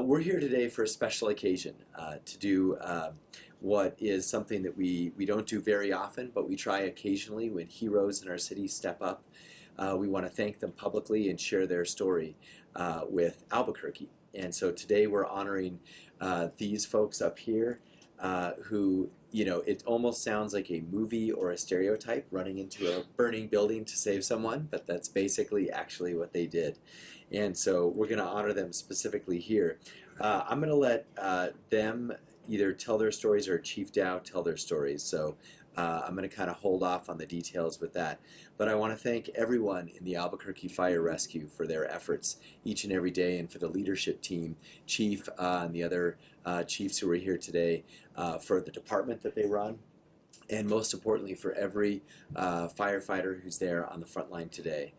we're here today for a special occasion to do what is something that we don't do very often, but we try occasionally when heroes in our city step up. We want to thank them publicly and share their story with Albuquerque. And so today we're honoring these folks up here who, you know, it almost sounds like a movie or a stereotype, running into a burning building to save someone, but that's basically actually what they did. And so we're going to honor them specifically here. I'm going to let them either tell their stories or Chief Dow tell their stories. So I'm going to kind of hold off on the details with that. But I want to thank everyone in the Albuquerque Fire Rescue for their efforts each and every day, and for the leadership team, Chief and the other chiefs who are here today, for the department that they run, and most importantly for every firefighter who's there on the front line today,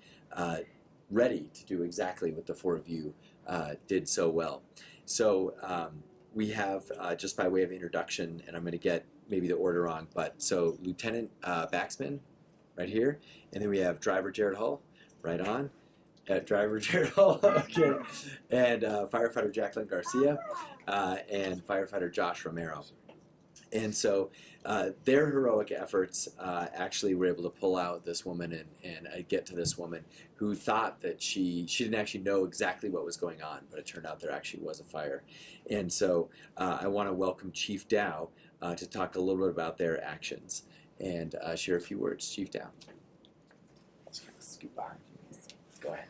ready to do exactly what the four of you did so well. So we have, just by way of introduction, and I'm going to get maybe the order wrong, but so Lieutenant Baxman right here, and then we have Driver Jared Hull right on, Driver Jared Hull, okay, and Firefighter Jacqueline Garcia, and Firefighter Josh Romero. And so their heroic efforts actually were able to pull out this woman and get to this woman who thought that she didn't actually know exactly what was going on, but it turned out there actually was a fire. And so I want to welcome Chief Dow to talk a little bit about their actions and share a few words. Chief Dow. Scoop by. Go ahead.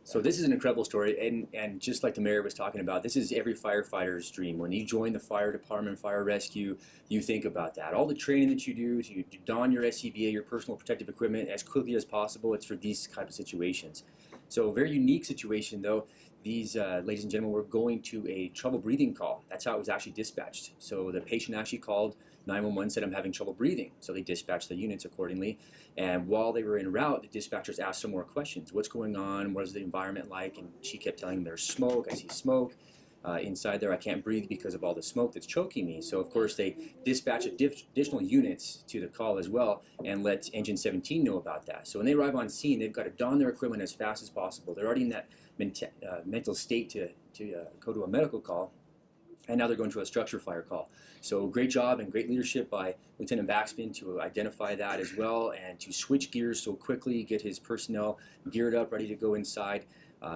So this is an incredible story, and just like the mayor was talking about, this is every firefighter's dream. When you join the fire department, fire rescue, you think about that. All the training that you do to don your SCBA, your personal protective equipment, as quickly as possible, it's for these type of situations. So a very unique situation, though. These ladies and gentlemen were going to a trouble breathing call. That's how it was actually dispatched. So the patient actually called 911, said, I'm having trouble breathing. So they dispatched the units accordingly. And while they were en route, the dispatchers asked some more questions. What's going on? What is the environment like? And she kept telling them there's smoke. I see smoke. Inside there, I can't breathe because of all the smoke that's choking me. So, of course, they dispatch additional units to the call as well and let Engine 17 know about that. So when they arrive on scene, they've got to don their equipment as fast as possible. They're already in that mental state to go to a medical call, and now they're going to a structure fire call. So great job and great leadership by Lieutenant Baxman to identify that as well and to switch gears so quickly, get his personnel geared up, ready to go inside.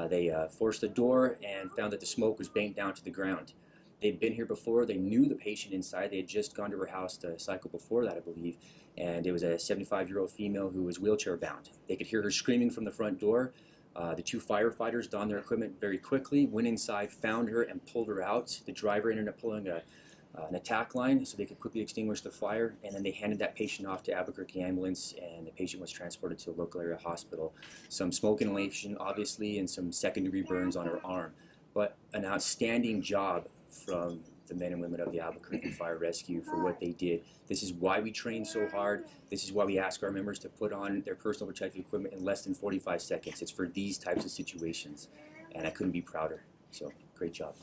They forced the door and found that the smoke was banked down to the ground. They'd been here before. They knew the patient inside. They had just gone to her house the cycle before that, I believe, and it was a 75-year-old female who was wheelchair bound. They could hear her screaming from the front door. The two firefighters donned their equipment very quickly, went inside, found her, and pulled her out. The driver ended up pulling an attack line so they could quickly extinguish the fire, and then they handed that patient off to Albuquerque Ambulance, and the patient was transported to a local area hospital. Some smoke inhalation, obviously, and some second-degree burns on her arm. But an outstanding job from the men and women of the Albuquerque Fire Rescue for what they did. This is why we train so hard. This is why we ask our members to put on their personal protective equipment in less than 45 seconds. It's for these types of situations, and I couldn't be prouder. So, great job.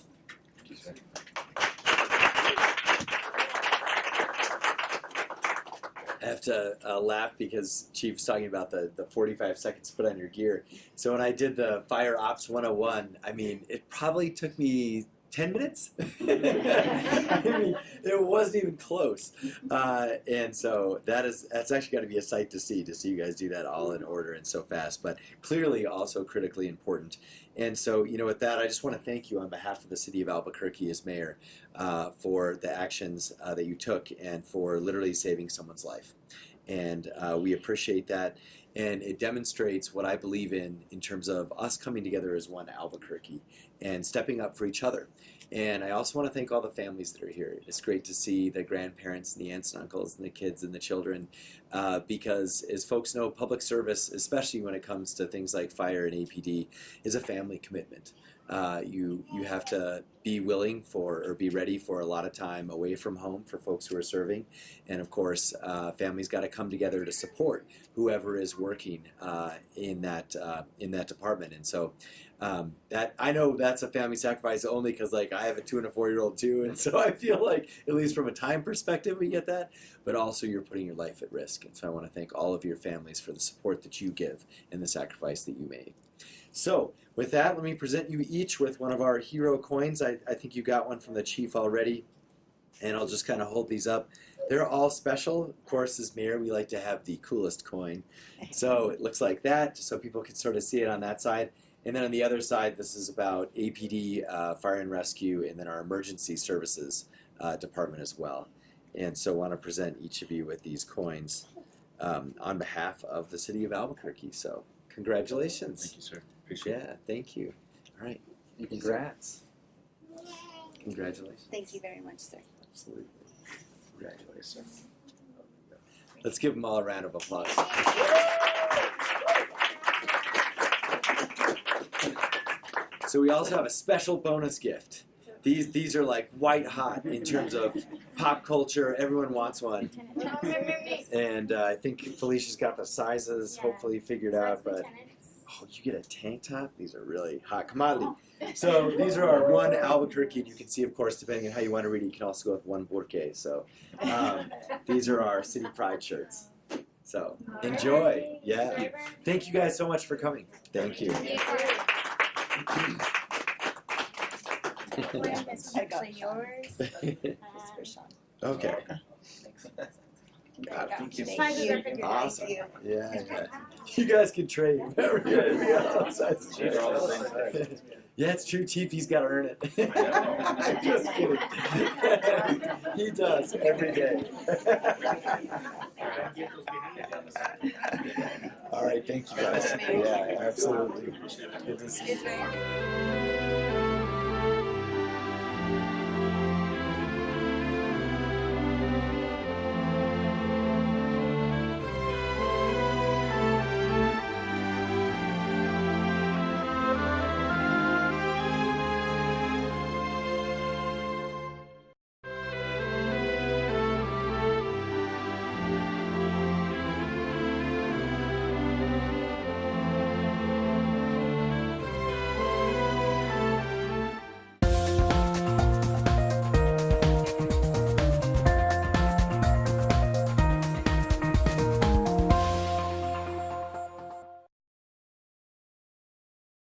I have to laugh because Chief's talking about the 45 seconds to put on your gear. So when I did the Fire Ops 101, I mean, it probably took me 10 minutes? I mean, it wasn't even close. And so that's actually got to be a sight to see you guys do that all in order and so fast, but clearly also critically important. And so, you know, with that, I just want to thank you on behalf of the city of Albuquerque as mayor for the actions that you took and for literally saving someone's life. And we appreciate that. And it demonstrates what I believe in terms of us coming together as one Albuquerque and stepping up for each other. And I also want to thank all the families that are here. It's great to see the grandparents and the aunts and uncles and the kids and the children because, as folks know, public service, especially when it comes to things like fire and APD, is a family commitment. You have to be willing for or be ready for a lot of time away from home for folks who are serving, and of course, families got to come together to support whoever is working in that department. And so that I know that's a family sacrifice only because like I have a 2 and a 4-year-old too, and so I feel like at least from a time perspective we get that, but also you're putting your life at risk. And so I want to thank all of your families for the support that you give and the sacrifice that you made. So with that, let me present you each with one of our hero coins. I think you got one from the chief already, and I'll just kind of hold these up. They're all special. Of course, as mayor, we like to have the coolest coin. So it looks like that, just so people can sort of see it on that side. And then on the other side, this is about APD, Fire and Rescue, and then our Emergency Services Department as well. And so I want to present each of you with these coins on behalf of the city of Albuquerque. So congratulations. Thank you, sir. Appreciate it. Yeah, thank you. All right, congrats. Congratulations. Thank you very much, sir. Absolutely. Congratulations, sir. Let's give them all a round of applause. So we also have a special bonus gift. These are like white hot in terms of pop culture. Everyone wants one. And I think Felicia's got the sizes hopefully figured out. But oh, you get a tank top? These are really hot commodity. So these are our One Albuquerque. And you can see, of course, depending on how you want to read it, you can also go with One Burque. So these are our City Pride shirts. So enjoy. Yeah. Thank you guys so much for coming. Thank you. It's actually yours. This is for Sean. Okay. Got it. Thank you. Awesome. Thank you. Yeah. You guys can trade. Yeah, it's true, Chief. He's got to earn it. I'm just kidding. He does every day. All right, thank you guys. Yeah, absolutely. Good to see you.